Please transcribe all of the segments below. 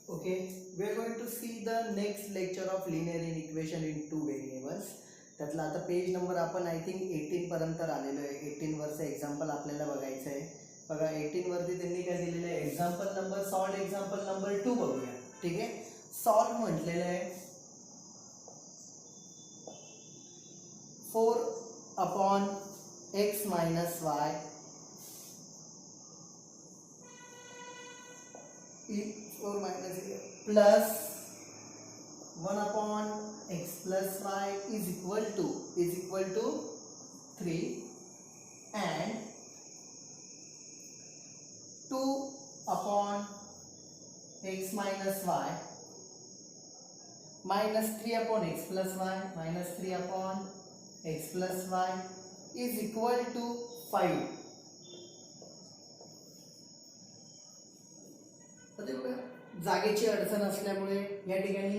Okay, we are going to see the next lecture of linear equation in two variables. त्यातला आता page number आपण I think 18 पर्यंत आलेलो आहे. 18 वरचं एक्झाम्पल आपल्याला बघायचं आहे. बघा 18 वरती त्यांनी काय दिलेलं आहे, example number solve example number 2 बघूया. ठीक आहे, सॉल्व म्हटलेलं आहे 4/x - y4 minus plus 1/x plus y is equal to 3 and 2/x minus y minus 3/x plus y minus 3/x plus y is equal to 5. जागेची अडचण असल्यामुळे या ठिकाणी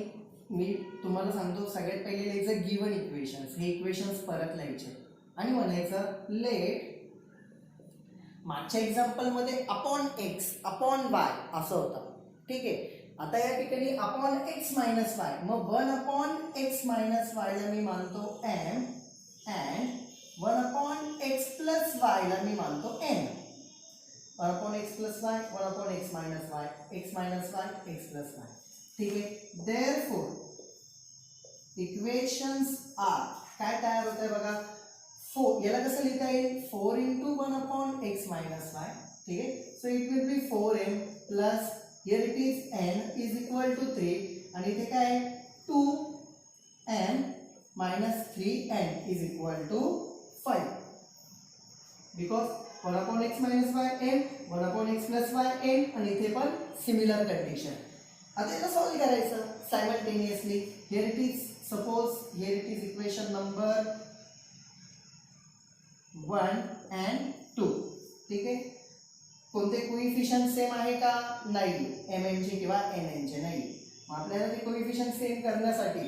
मी तुम्हाला सांगतो, सगळ्यात पहिले लिहायचं गिवन इक्वेशन्स. हे इक्वेशन्स परत लिहायचे आणि म्हणायचं लेट, मागच्या एक्झाम्पल मध्ये अपॉन एक्स अपॉन वाय असं होतं. ठीक आहे, आता या ठिकाणी अपॉन एक्स मायनस वाय, मग 1/x मायनस वाय ला मी मानतो m and 1/x plus y ला मी मानतो n. 1/x plus y 1/x minus y x minus y x plus y. ठीक आहे, therefore इक्वेशन्स आर काय तयार होत आहे बघा, 4 याला कसं लिहिता येईल, 4 into 1/x minus y. ठीक आहे, so it will be 4m plus here it is n is equal to 3 आणि इथे काय 2m minus 3n is equal to 5 because 1/x minus y n 1/x plus y n आणि इथे पण similar condition. आता याला सॉल्व करायचं simultaneously. Here it is, suppose here it is equation number 1 and 2. ठीक आहे, कोणते कोइफिशियंट सेम आहे का, नाही, mn चे किंवा nn चे नाही. मग आपल्याला ते कोइफिशियंट सेम करण्यासाठी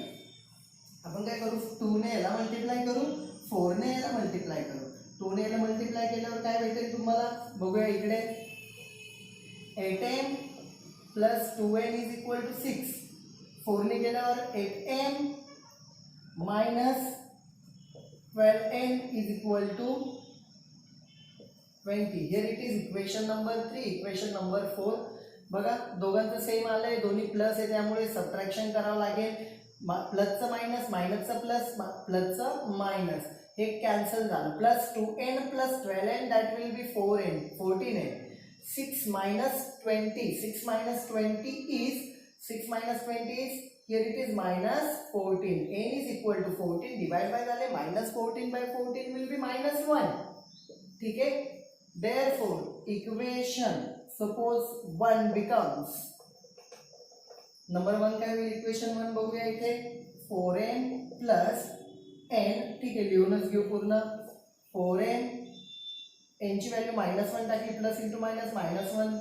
आपण काय करू, 2 ने याला मल्टिप्लाय करू, 4 ने याला मल्टिप्लाय करू. 2 ने याला मल्टिप्लाय केल्यावर काय भेटेल तुम्हाला, बघूया इकडे 8m plus 2n is equal to 6. 4 ने गेल्यावर 8m minus 12n is equal to 20. Here it is equation number 3. Equation number 4 बघा, दोघांचं सेम आलंय, दोन्ही प्लस आहे, त्यामुळे सबट्रॅक्शन करावं लागेल. प्लसचं मायनस, मायनसचं प्लस, प्लसचं मायनस, हे कॅन्सल झालं. Plus 2n plus 12n that will B 4n 14n. 6 minus 20, 6 minus 20 is here it is minus 14. n is equal to 14 divide by झाले minus 14 by 14 will be minus 1. ठीक है, therefore equation suppose 1 becomes, number 1 काय होईल, equation 1 बघूया इथे 4n plus n. ठीक आहे, लिहूनच घेऊ पूर्ण. 4n, n ची व्हॅल्यू -1 टाकली, plus into minus -1.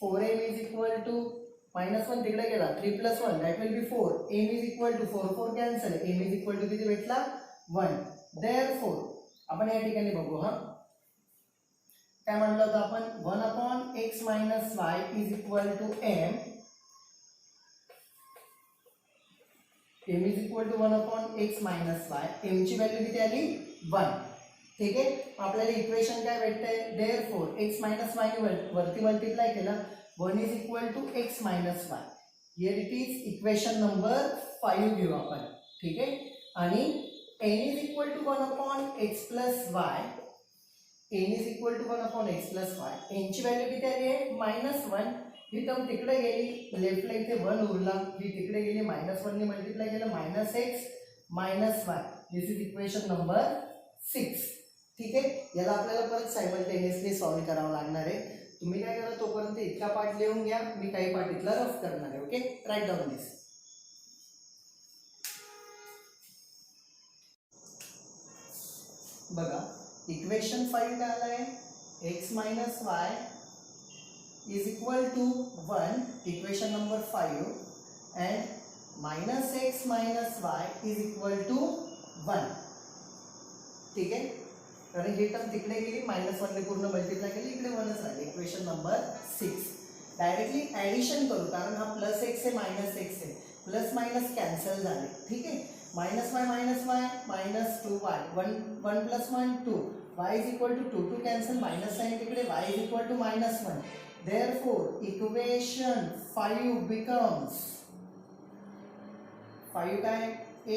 4m is equal to -1 तिकडे गेला, 3 + 1 that will be 4. m is equal to 4 4 cancel, m is equal to किती भेटला, 1. देअरफॉर आपण या ठिकाणी बघू, हा काय म्हणलं होतं आपण, 1/x minus y is equal to m. m is equal to 1/x minus y. m ची व्हॅल्यू किती आली, 1. ठीक आहे, आपल्याला इक्वेशन काय भेटतंय, देअरफॉर x मायनस y ने वरती मल्टिप्लाय केलं, 1 is equal to x minus y. Here it is equation number 5 घेऊ आपण. ठीक आहे, आणि n is equal to 1/x plus y. n is equal to 1/x plus y. n ची value किती आली आहे, -1. ही टर्म तिकडे गेली, लेफ्टला इथे 1 उरला, ही तिकडे गेली, -1 ने मल्टिप्लाय केलं, -x minus y. This is equation number 6. ठीक आहे, याला आपल्याला परत सायमल्टेनियसली सॉल्व करावं लागणार आहे. तुम्ही काय करा, तोपर्यंत इतका पार्ट लिहून घ्या, मी काही पार्ट इथला रफ करणार आहे. Okay, write down this. बघा, इक्वेशन 5 काय आलंय, x minus y is equal to 1. Equation number 5 and -x minus y is equal to 1. ठीक आहे, कारण ही टर्म तिकडे गेली, -1 ने पूर्ण मल्टिप्लाय केली, इकडे 1च राहिले. Equation number 6. डायरेक्टली ॲडिशन करू, कारण हा प्लस एक्स आहे मायनस एक्स आहे, प्लस मायनस कॅन्सल झाले. ठीक आहे, minus y minus 2y, 1 plus 1 2, y is equal to 2 two cancel, minus sign तिकडे, y is equal to minus 1. Therefore equation 5 becomes 5 काय,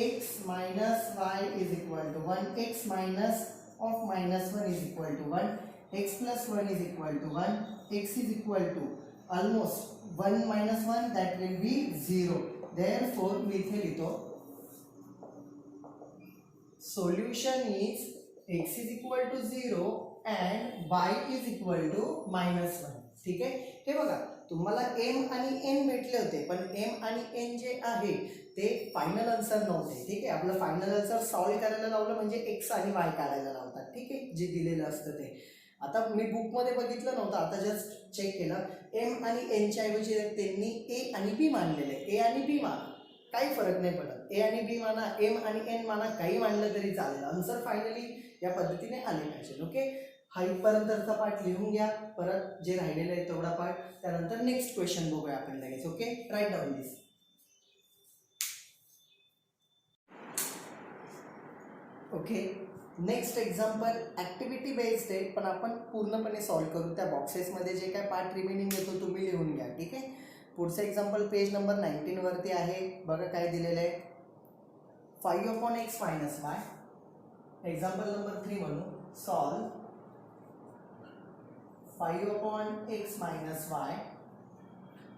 x minus y is equal to 1, x minus of minus 1 is equal to 1, x plus 1 is equal to 1, x is equal to almost 1 minus 1 that will be 0. Therefore मी इथे लिहितो solution is x is equal to 0 and y is equal to minus 1. ठीक आहे, हे बघा तुम्हाला m आणि n भेटले होते, पण m आणि n जे आहे ते फायनल आन्सर नव्हते. ठीक आहे, आपलं फायनल आन्सर सॉल्व करायला लावलं म्हणजे x आणि y काढायला लावतात. ठीक आहे, जे दिलेलं असतं ते. आता मी बुकमध्ये बघितलं नव्हतं, आता जस्ट चेक केलं, m आणि n च्या ऐवजी त्यांनी a आणि b मानलेले. a आणि b माना, काही फरक नाही पडत. a आणि b माना, m आणि n माना, काही मानलं तरी चालेल. आन्सर फायनली या पद्धतीने आले पाहिजे. ओके, हा इथपर्यंतचा पार्ट लिहून घ्या. परत जे राहिलेलं आहे तेवढा पार्ट त्यानंतर नेक्स्ट क्वेश्चन बघूया आपण लगेच. Okay, write down this. Okay, next example activity based आहे, पण आपण पूर्णपणे सॉल्व करू. त्या बॉक्सेसमध्ये जे काय पार्ट रिमेनिंग येतो तुम्ही लिहून घ्या. ठीक आहे, पुढचं एक्झाम्पल पेज नंबर 19 वरती आहे. बघा काय दिलेलं आहे, 5/x minus Y. Example number 3 म्हणू, solve 5/x minus Y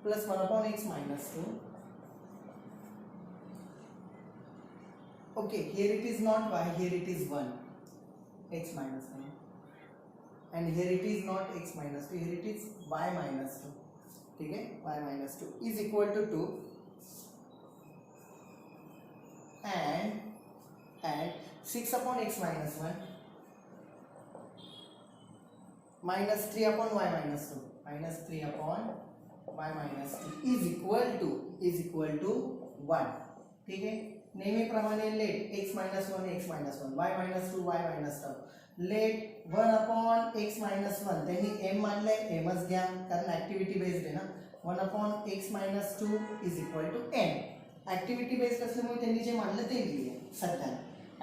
plus 1/x minus 2. Okay, here it is not y, here it is 1, x minus 1, and here it is not x minus 2, here it is y minus 2. ठीक है, y minus 2 is equal to 2 and 6/x minus 1 minus 3/y minus 2 minus 3/y minus 2 is equal to 1. ठीक है, नेहमीप्रमाणे let x minus 1 x minus 1, y minus 2 y minus 2, let 1/x minus 1, त्यांनी m मानलंय mच घ्या कारण activity based आहे ना. 1/x minus 2 is equal to n. Activity based असल्यामुळे त्यांनी जे मानलं ते लिहिलं. सध्या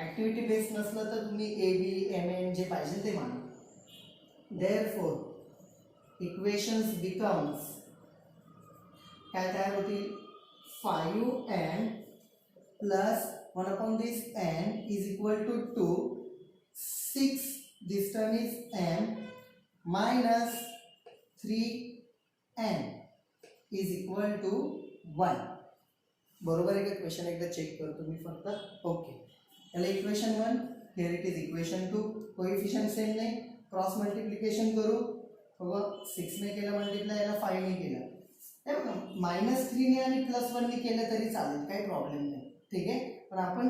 ऍक्टिव्हिटी बेस्ड नसलं तर तुम्ही a b m n जे पाहिजे ते माना. देअरफोर इक्वेशन्स बिकम्स काय तयार होतील, 5n plus 1/this n is equal to 2, 6 this term is m minus 3n is equal to 1. बरोबर आहे का क्वेश्चन, एकदा चेक करतो मी फक्त. ओके, याला equation 1, here it is equation 2. Coefficient same नाही, क्रॉस मल्टिप्लिकेशन करू. बघा 6 ने केलं मल्टिप्लाय, याला 5 ने केलं. हे बघा -3 आणि +1 ने केलं तरी चालेल, काही प्रॉब्लेम नाही. ठीक आहे, पण आपण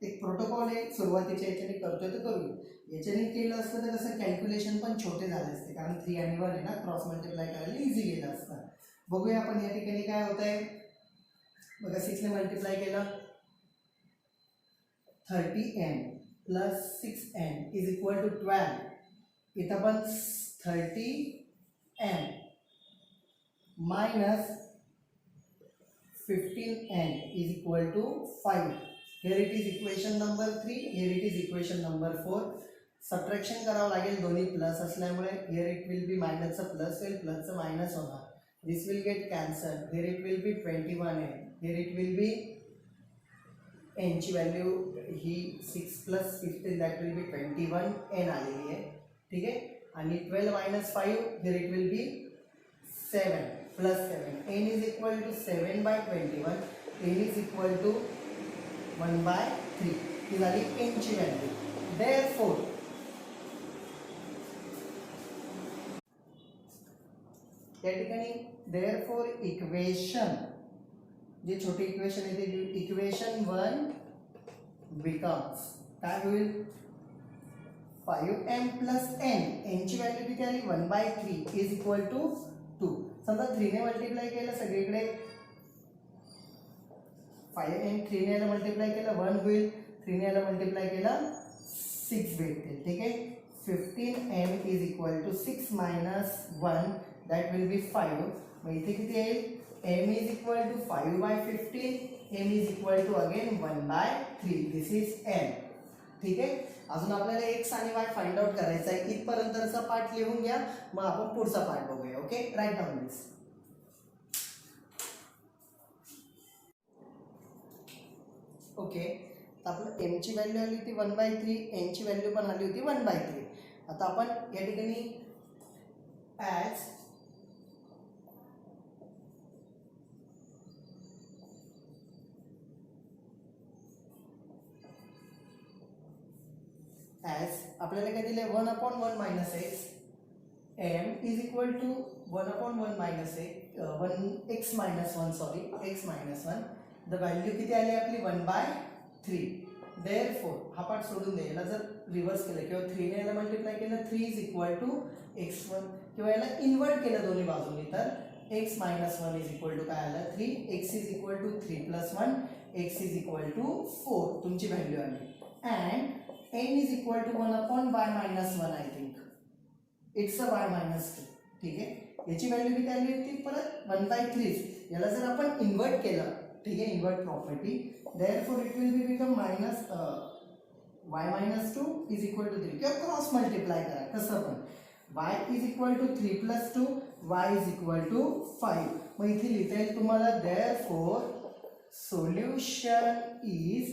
एक प्रोटोकॉल आहे सुरुवातीच्या याच्याने करतोय तर करूया. याच्याने केलं असतं तर कसं कॅल्क्युलेशन पण छोटे झाले असते, कारण 3 आणि 1 आहे ना, क्रॉस मल्टिप्लाय करायला इझी गेलं असतं. बघूया आपण या ठिकाणी काय होत आहे. बघा 6 ने मल्टिप्लाय केलं, 30n plus 6n is equal to 12. इथं पण 30n minus 15n is equal to 5. Here it is equation number 3, here it is equation number 4. Subtraction करावं लागेल, दोन्ही प्लस असल्यामुळे. here it will be मायनसचं प्लस होईल, प्लसचं मायनस होणार. this will get cancelled. here it will be 21n, here it will be n ची value he 6 plus 15 that will B 21n आलेली आहे. ठीक आहे, आणि 12 minus 5 here it will be 7 plus 7, n is equal to 7/21, n is equal to 1/3. ही झाली n ची value. Therefore या ठिकाणी देअरफोर इक्वेशन, जे छोटे इक्वेशन आहे ते इक्वेशन 1 बिकम्स काय होईल, 5m प्लस n, n ची व्हॅल्यू किती आली 1/3 इज इक्वल टू 2. समजा 3 ने मल्टिप्लाय केलं सगळीकडे, 5n 3 ने मल्टिप्लाय केलं 1 होईल, 3 ने मल्टिप्लाय केलं 6 भेटतील. ठीक आहे, 15m is equal to 6 minus 1 that will be 5. मग इथे किती येईल m is equal to 5/15 m is equal to again 1/3 this is m. ठीक आहे. अजून आपल्याला x आणि y फाइंड आउट करायचा आहे. इथपर्यंतचा पार्ट लिहून घ्या, मग आपण पुढचा पार्ट बघूया. Okay, write down this. Okay, तर आपलं m ची व्हॅल्यू आली होती 1/3, n ची व्हॅल्यू पण आली होती 1/3. आता आपण या ठिकाणी ॲज आपल्याला काय दिले 1/1 minus x m is equal to 1/1 minus x minus 1 sorry x minus 1. The value किती आली आपली 1/3. देअरफॉर हा पार्ट सोडून दे, याला जर रिव्हर्स केलं किंवा 3 ने याला मल्टिप्लाय केलं 3 इज इक्वल टू x1 किंवा याला इन्व्हर्ट केलं दोन्ही बाजूंनी तर x minus 1 is equal to काय आलं 3, x is equal to 3 plus 1, x is equal to 4 तुमची व्हॅल्यू आली. And n is equal to 1/y minus 1 I think. It's a y minus 2. ठीक आहे. याची व्हॅल्यू किती आली होती परत 1/3. याला जर आपण इन्व्हर्ट केलं, ठीक आहे, invert property, therefore it will be become minus y minus 2 is equal to 3 किंवा क्रॉस मल्टिप्लाय करा कसं पण. y is equal to 3 plus 2, y is equal to 5. मग इथे लिहिता येईल तुम्हाला therefore solution is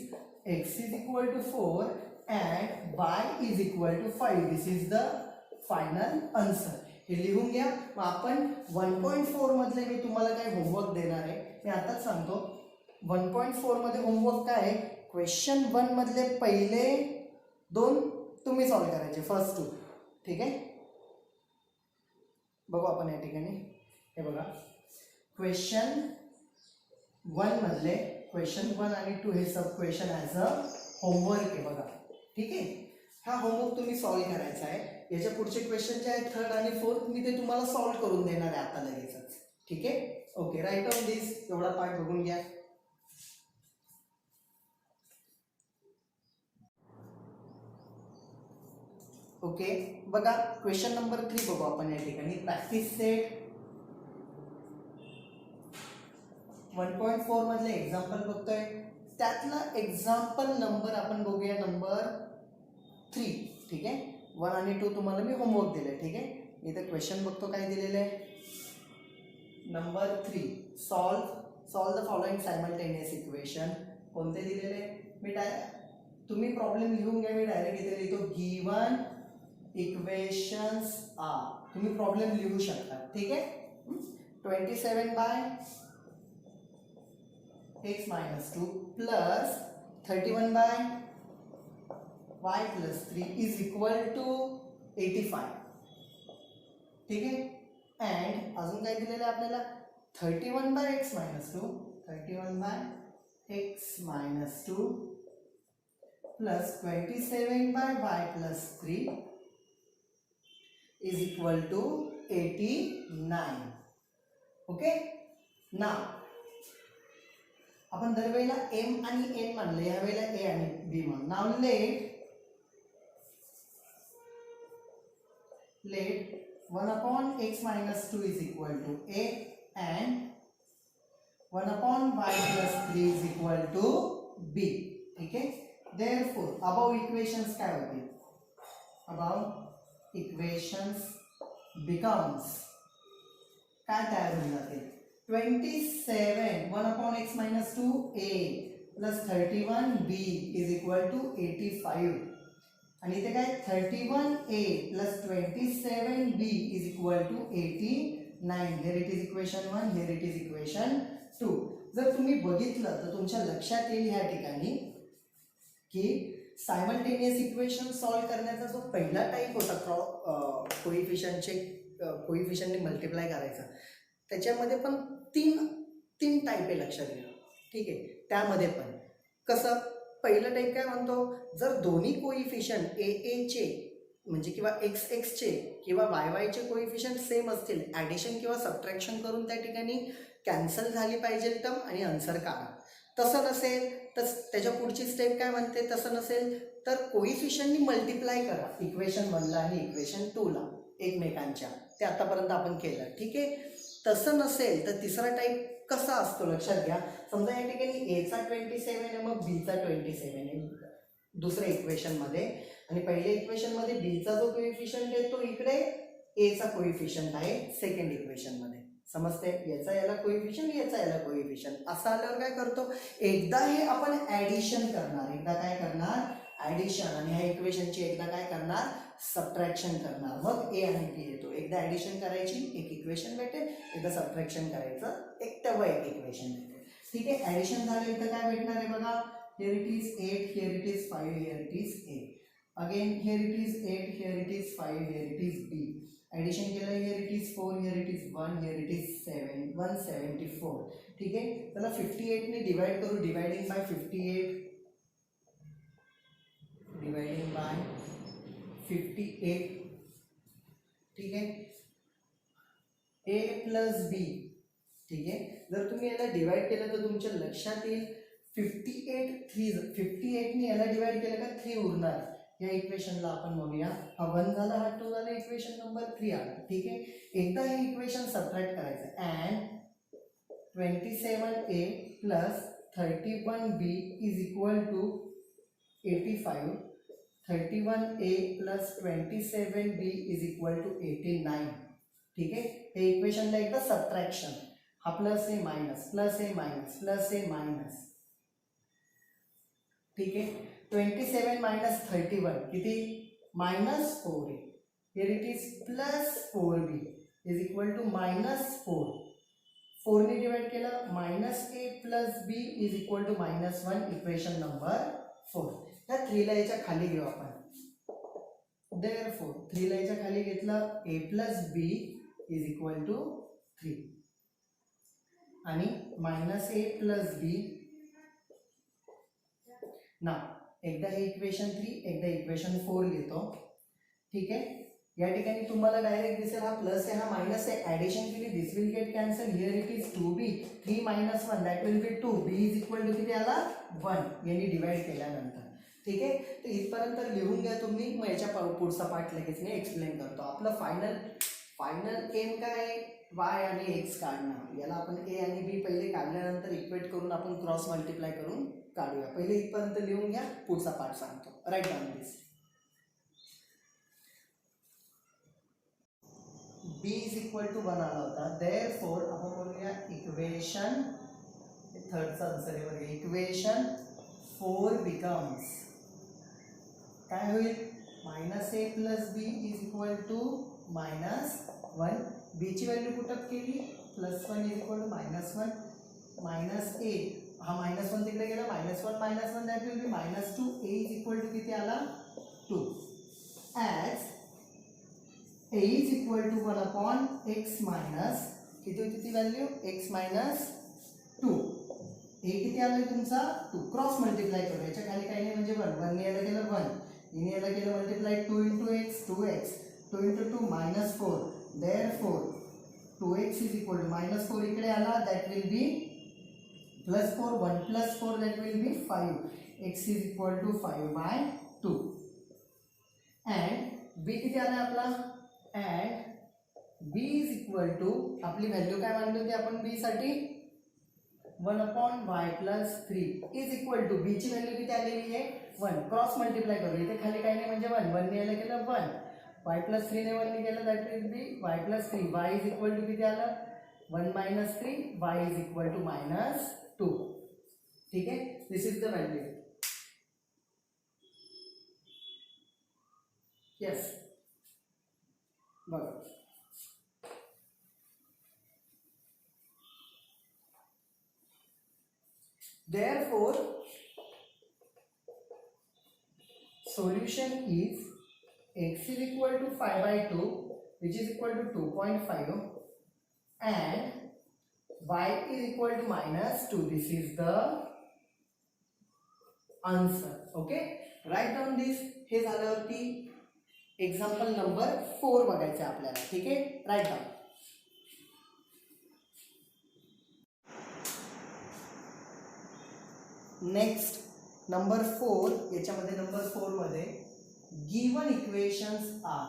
x is equal to 4 and y is equal to 5. This is the final answer. हे लिहून घ्या. मग आपण 1.4 मधले मी तुम्हाला काय होमवर्क देणार आहे मी आताच सांगतो. 1.4 मध्ये होमवर्क काय आहे, क्वेश्चन 1 मधले पहिले 2 तुम्ही सॉल्व करायचे, फर्स्ट 2. ठीक आहे, बघू आपण या ठिकाणी. हे बघा क्वेश्चन 1 मधले क्वेश्चन 1 आणि 2 हे सब क्वेश्चन ॲज अ होमवर्क आहे बघा. ठीक आहे, हा होमवर्क तुम्ही सॉल्व करायचा आहे. याच्या पुढचे क्वेश्चन जे आहेत 3rd आणि 4th मी ते तुम्हाला सॉल्व करून देणार आहे आता लगेचच. ठीक आहे. ओके, राईट ऑन दिस. एवढा पार्ट बघून घ्या. ओके, बघा क्वेश्चन नंबर 3 बघू आपण या ठिकाणी. प्रॅक्टिस सेट 1.4 मधले एक्झाम्पल बघतोय. त्यातला एक्झाम्पल नंबर आपण बघूया नंबर 3. ठीक आहे, 1 आणि 2 तुम्हाला मी होमवर्क दिले. ठीक आहे, इथे क्वेश्चन बघतो काय दिलेलं आहे. Number 3, solve the following simultaneous equation. कोणते दिलेले मी तुम्ही प्रॉब्लेम लिहून घ्या, मी डायरेक्ट इथे लिहितो गिवन इक्वेशन्स आर. तुम्ही प्रॉब्लेम लिहू शकता. ठीक आहे, 27/x minus 2 plus 31/y plus 3 is equal to 85. ठीक आहे, अँड अजून काय दिलेलं आहे आपल्याला 31/x minus 2 31/x minus 2 plus 27/y plus 3 is equal to 89. Okay, नाव आपण दरवेळेला m आणि n मानले, ह्या वेळेला a आणि b मान. Now let 1/x minus 2 is equal to a and 1/y plus 3 is equal to b. ठीक आहे, therefore above equations काय होतील, above equations becomes काय तयार होऊन जाते 27 1/x minus 2a plus 31b is equal to 85. आणि इथे काय 31a plus 27b is equal to 89. here it is equation 1, here it is equation 2. जर तुम्ही बघितलं तर तुमच्या लक्षात येईल ह्या ठिकाणी की सायमल्टेनियस इक्वेशन सॉल्व करण्याचा जो पहिला टाईप होता कोइफिशियंटने मल्टिप्लाय करायचा, त्याच्यामध्ये पण तीन टाईप आहे लक्षात घ्या. ठीक आहे, त्यामध्ये पण कसं, पहिलं टाईप काय म्हणतो, जर दोन्ही कोइफिशियंट ए चे म्हणजे किंवा एक्स चे किंवा वाय चे कोइफिशियंट सेम असतील, ॲडिशन किंवा सबट्रॅक्शन करून त्या ठिकाणी कॅन्सल झाली पाहिजे टर्म आणि आन्सर काढा. तसं नसेल तर त्याच्या पुढची स्टेप काय म्हणते, तसं नसेल तर कोइफिशियंटनी मल्टिप्लाय करा इक्वेशन 1ला आणि इक्वेशन 2ला एकमेकांच्या. ते आतापर्यंत आपण केलं. ठीक आहे, तसं नसेल तर तिसरा टाईप कसा असतो लक्षात घ्या. समजा या ठिकाणी एचा 27 आहे मग बीचा 27 आहे दुसऱ्या इक्वेशनमध्ये, आणि पहिल्या इक्वेशनमध्ये बीचा जो कोइफिशियंट आहे तो इकडे एचा कोइफिशियंट आहे सेकंड इक्वेशनमध्ये. समजते? याचा याला कोइफिशियंट, याचा याला कोइफिशियंट. असं आल्यावर काय करतो, एकदा हे आपण ॲडिशन करणार, एकदा काय करणार ॲडिशन, आणि ह्या इक्वेशनची एकदा काय करणार सबट्रॅक्शन करणार. मग ए आणि बी येतो. एकदा ॲडिशन करायची एक इक्वेशन भेटेल, एकदा सबट्रॅक्शन करायचं एक तेव्हा एक इक्वेशन भेटेल. ठीक आहे. ॲडिशन झाले तर काय भेटणार आहे बघा. Here it is 8, here it is 5, here it is 8. Again here it is 8, here it is 5, here it is B. Addition केलं, here it is 4, here it is 1, here it is 7, 174. ठीक आहे. त्याला 58 ने डिवाइड करू. Dividing by 58, dividing by 58. ठीक आहे. A plus B. ठीक आहे. जर तुम्ही याला डिवाइड केलं तर तुमच्या लक्षात येईल 58 ने याला डिवाइड केलं का 3 उरणार. या इक्वेशनला आपण बघूया. हा 1 झाला, हा 2 झाला, इक्वेशन नंबर 3 आला. ठीक आहे. एकदा हे इक्वेशन सबट्रॅक्ट करायचं. And 27a plus 31b is equal to 85. 31a plus 27b is equal to 89. ठीक आहे. हे इक्वेशनला एकदा सबट्रॅक्शन. हा प्लस आहे मायनस, प्लस आहे मायनस, प्लस आहे मायनस. ठीक आहे. 27 मायनस 31 किती -4 आहे. Here it is plus 4b is equal to -4. 4 ने डिवाइड केलं -a plus b is equal to -1. Equation number 4. त्या 3 ला याच्या खाली घेऊ आपण. Therefore 3 ला याच्या खाली घेतलं a plus b is equal to 3 आणि -a प्लस b. ना एकदा हे इक्वेशन 3, एकदा इक्वेशन 4 लिहितो. ठीक आहे. या ठिकाणी तुम्हाला डायरेक्ट दिसेल हा प्लस आहे, हा मायनस आहे. ॲडिशन केली, this will get cancel. Here it is 2b. 3 minus 1 that will be 2. b is equal to किती आला 1 यांनी डिवाइड केल्यानंतर. ठीक आहे. तर इथपर्यंत लिहून घ्या तुम्ही. मग याच्या पुढचा पार्ट लगेच मी एक्सप्लेन करतो. आपलं फायनल एम काय, वाय आणि एक्स काढणं. याला आपण ए आणि बी पहिले काढल्यानंतर इक्वेट करून आपण क्रॉस मल्टिप्लाय करून काढूया. पहिले इथपर्यंत लिहून घ्या, पुढचा पार्ट सांगतो. Write down this. b is equal to 1 आला होता. देअरफॉर आपण बोलूया इक्वेशन थर्डचा आन्सर आहे बघा. इक्वेशन 4 बिकम्स काय होईल, -a plus b is equal to -1. b ची व्हॅल्यू पुटअप केली, +1 इज इक्वल टू -1. -a हा -1 तिकडे गेला, -1 that will be -2. a is equal to किती आला 2. As a is equal to 1 upon x minus किती होती ती व्हॅल्यू x मायनस 2. a किती आला तुमचा 2. क्रॉस मल्टिप्लाय करू. याच्या खाली काही नाही म्हणजे 1. 1 ने याला केलं 1, ने याला केलं multiply 2 into x 2x 2 into 2 -4. Therefore 2x is equal to -4 इकडे आला that will be +4. 1 + 4 that will be 5. x is equal to 5/2. And b किती आला आपला, and b is equal to आपली व्हॅल्यू काय मानली होती आपण b साठी 1 upon y plus 3 is equal to b ची व्हॅल्यू किती आलेली आहे 1. क्रॉस मल्टिप्लाय करू. इथे खाली काही नाही म्हणजे 1. 1 ने याला केलं 1, y प्लस 3 ने 1 ने केलं that will be y plus 3. y is equal to किती आलं 1 - 3. y is equal to -2. ठीक आहे. This is the value. Yes बघा. Therefore, solution is x is equal to 5/2, which is equal to 2.5, and y is equal to -2. This is the answer. Okay, write down this. हे झाल्यावरती example number 4 बघायचं आहे आपल्याला. ठीक आहे. Write down. Next number 4. याच्यामध्ये number 4 मध्ये given equations R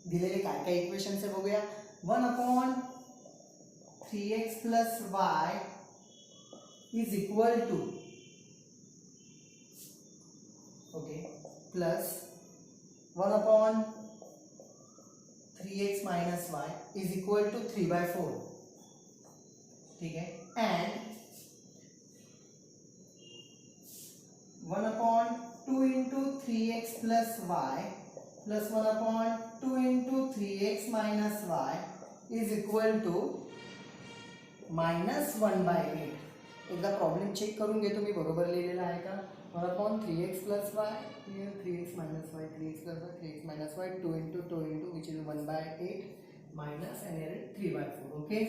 दिलेले काय काय इक्वेशन्स आहे बघूया. 1/3x plus y is equal to okay plus 1/3x minus y is equal to 3/4. ठीक है. And 1/2 into 3x plus y plus 1/2 into 3x minus y is equal to -1/8. एकदा problem check करून घेतो मी बरोबर लिहिलेला आहे का. 1/3x plus y, 3x minus y, 3x plus y, 3x minus y, 2 into which is 1/8 minus and 3/4. Okay.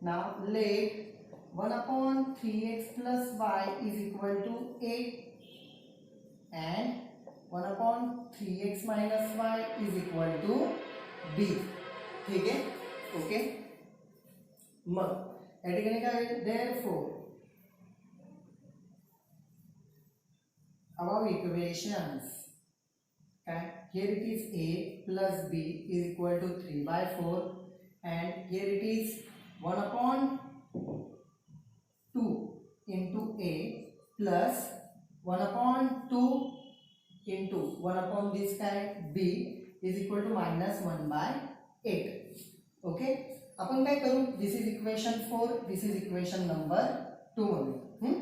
Now let 1/3x plus y is equal to 8 and 1/3x minus y is equal to b. ठीक है. Okay. मग या ठिकाणी काय होईल. Therefore above equations okay, here it is a plus b is equal to 3/4 and here it is 1/2 into a plus 1/2 into 1 upon this guy b is equal to -1/8. Okay. आपण काय करू. This is equation 4, this is equation number 2 मध्ये.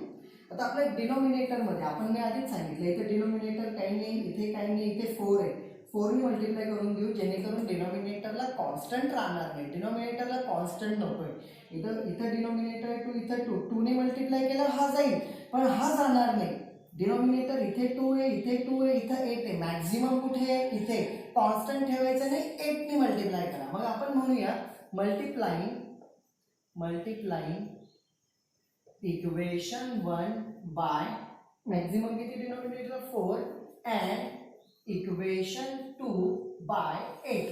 आता आपल्या denominator मध्ये आपण मी आधीच सांगितलं इथे डिनोमिनेटर काही नाही, इथे काही नाही, इथे 4 आहे. 4 ने मल्टिप्लाय करून देऊ जेणेकरून डिनोमिनेटरला कॉन्स्टंट राहणार नाही. डिनोमिनेटरला कॉन्स्टंट नकोय. इथं डिनोमिनेटर 2, इथं 2 ने मल्टिप्लाय केला हा जाईल पण हा जाणार नाही. डिनोमिनेटर इथे 2 आहे, इथे 2 आहे, इथं 8 आहे. मॅक्झिमम कुठे आहे. इथे. कॉन्स्टंट ठेवायचं नाही, 8 ने मल्टिप्लाय करा. मग आपण म्हणूया मल्टिप्लाइंग इक्वेशन 1 बाय मॅक्झिमम किती डिनोमिनेटर 4 अँड इक्वेशन 2 बाय 8.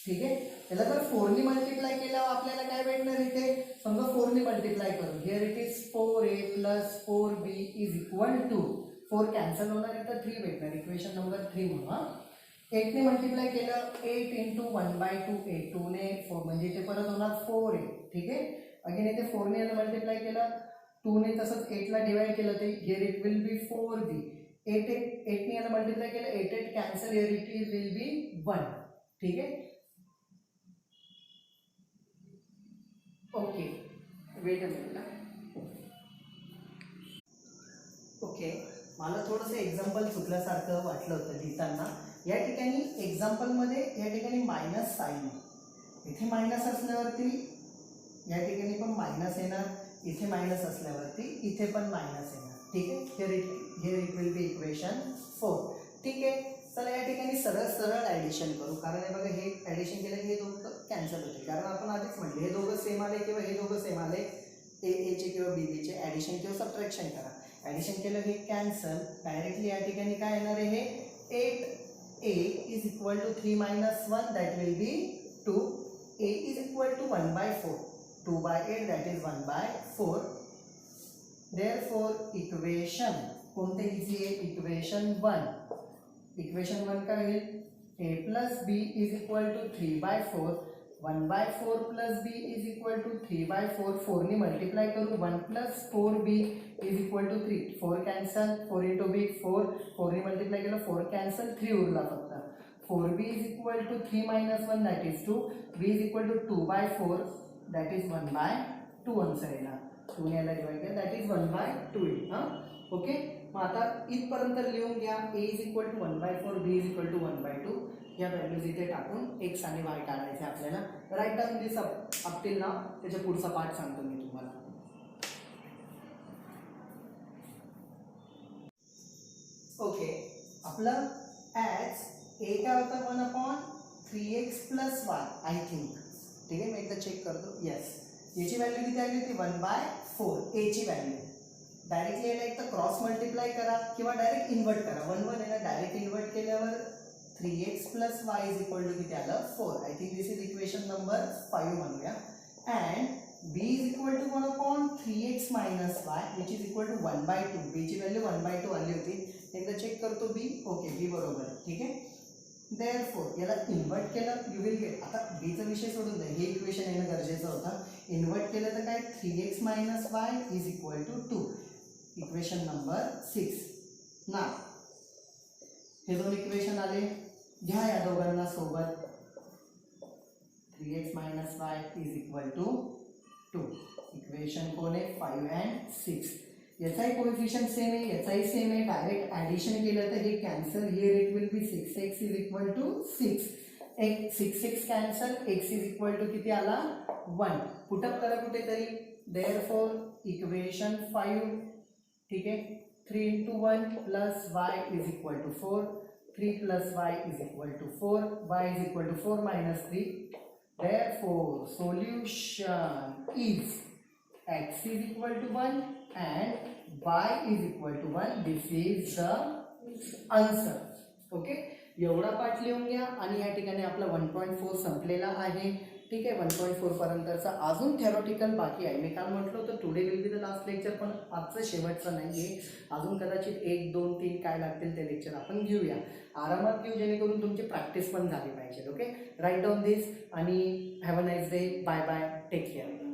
ठीक आहे. याला जर 4 ने मल्टिप्लाय केल्यावर आपल्याला काय भेटणार इथे. समजा 4 ने मल्टिप्लाय करू. Here it is 4a plus 4b is equal to 4 cancel होणार इथं 3 भेटणार. इक्वेशन नंबर 3 म्हणून. 8 ने मल्टिप्लाय केलं 8 इंटू 1/2 8 2 ने 4 म्हणजे इथे परत होणार 4a. ठीक आहे. अगेन इथे 4 ने याला मल्टिप्लाय केलं 2 ने तसंच 8 ला डिवाइड केलं ते here it will B 4b. 8 ने याला मल्टिप्लाय केलं 8 कॅन्सल हियर इट विल बी 1. ठीक आहे. Okay. Weight a minute. Okay. मला थोडंसं एक्झाम्पल चुकल्यासारखं वाटलं होतं लिहिताना. या ठिकाणी एक्झाम्पलमध्ये या ठिकाणी मायनस साईन आहे. इथे मायनस असल्यावरती या ठिकाणी पण मायनस येणार, इथे मायनस असल्यावरती इथे पण मायनस येणार. ठीक आहे. Here it will B equation 4. ठीक आहे. चला या ठिकाणी सरळ ॲडिशन करू. कारण हे बघा हे ॲडिशन केलं की हे दोघं कॅन्सल होते. कारण आपण आधीच म्हटले हे दोघं सेम आले किंवा हे दोघं सेम आले एचे किंवा बीबीचे ॲडिशन किंवा सबट्रॅक्शन करा. ॲडिशन केलं हे कॅन्सल. डायरेक्टली या ठिकाणी काय येणार आहे. हे 8a is equal to 3 minus 1 that will be 2. a is equal to 1/4. 2/8 that is 1/4. Therefore equation कोणते इझी आहे. इक्वेशन 1. इक्वेशन 1 काय होईल. a plus B is equal to 3/4. 1/4 plus B is equal to 3/4. 4 ने मल्टिप्लाय करू 1 plus 4b is equal to 3. 4 cancel 4 into B 4. 4 ने multiply केलं 4 cancel 3 उरला फक्त. 4b is equal to 3 minus 1 that is 2. b is equal to 2/4 that is 1/2 answer येणार. 2 ने याला divide केलं दॅट इज 1/2 येईल. हां. ओके. मग आता इथपर्यंत लिहून घ्या. a is equal to 1/4 b is equal to 1/2. या व्हॅल्यूज इथे टाकून x आणि y काढायचे आपल्याला. राईट डाऊन दिस अप टिल नाव. त्याच्या पुढचा पार्ट सांगतो मी तुम्हाला. ओके. आपलं ॲज a काय होतं 1/3x plus Y I think. ठीक आहे. मी एकदा चेक करतो. येस. याची व्हॅल्यू किती आली होती 1/4 a ची व्हॅल्यू. डायरेक्टली याला एक तर क्रॉस मल्टिप्लाय करा किंवा डायरेक्ट इन्व्हर्ट करा. 1 याला डायरेक्ट इन्व्हर्ट केल्यावर 3x plus y is equal to किती आलं 4. I think this is equation number 5 म्हणूया. And b is equal to 1/3x minus y which is equal to 1/2. b ची value 1/2 आली होती. एकदा चेक करतो b. ओके. b बरोबर. ठीक आहे. देअरफोर याला इन्व्हर्ट केलं यू विल गेट, आता बीचा विषय सोडून द्या, हे इक्वेशन येणं गरजेचं होतं. इन्व्हर्ट केलं तर काय 3x minus y is equal to 2. Equation number 6. ना हे दोन इक्वेशन आले, घ्या या दोघांना सोबत. 3x minus y is equal to 2. Equation कोण आहे 5 and 6. याचाही कोएफिशियंट सेम आहे, याचाही सेम आहे. डायरेक्ट ॲडिशन केलं तर हे cancel, here it will be 6x is equal to 6. 6 cancel, x is equal to किती आला 1. पुटअप करा कुठेतरी. देअरफॉर इक्वेशन 5, ठीक आहे, 3 into 1 plus y is equal to 4. 3 plus y is equal to 4. y is equal to 4 minus 3. Therefore, solution is x is equal to 1 and y is equal to 1. This is the answer. Okay. एवढा पाठ लिहून घ्या आणि या ठिकाणी आपला 1.4 संपलेला आहे. ठीक आहे, 1.4 पर्यंतचा अजून थेरॉटिकल बाकी आहे. मी काल म्हटलं होतं today will be the last lecture, पण आजचं शेवटचं नाही आहे. अजून कदाचित 1, 2, 3 काय लागतील ते लेक्चर आपण घेऊया, आरामात घेऊ, जेणेकरून तुमची प्रॅक्टिस पण झाली पाहिजे. ओके, राईट डाऊन दिस आणि have a nice day. Bye bye, take care.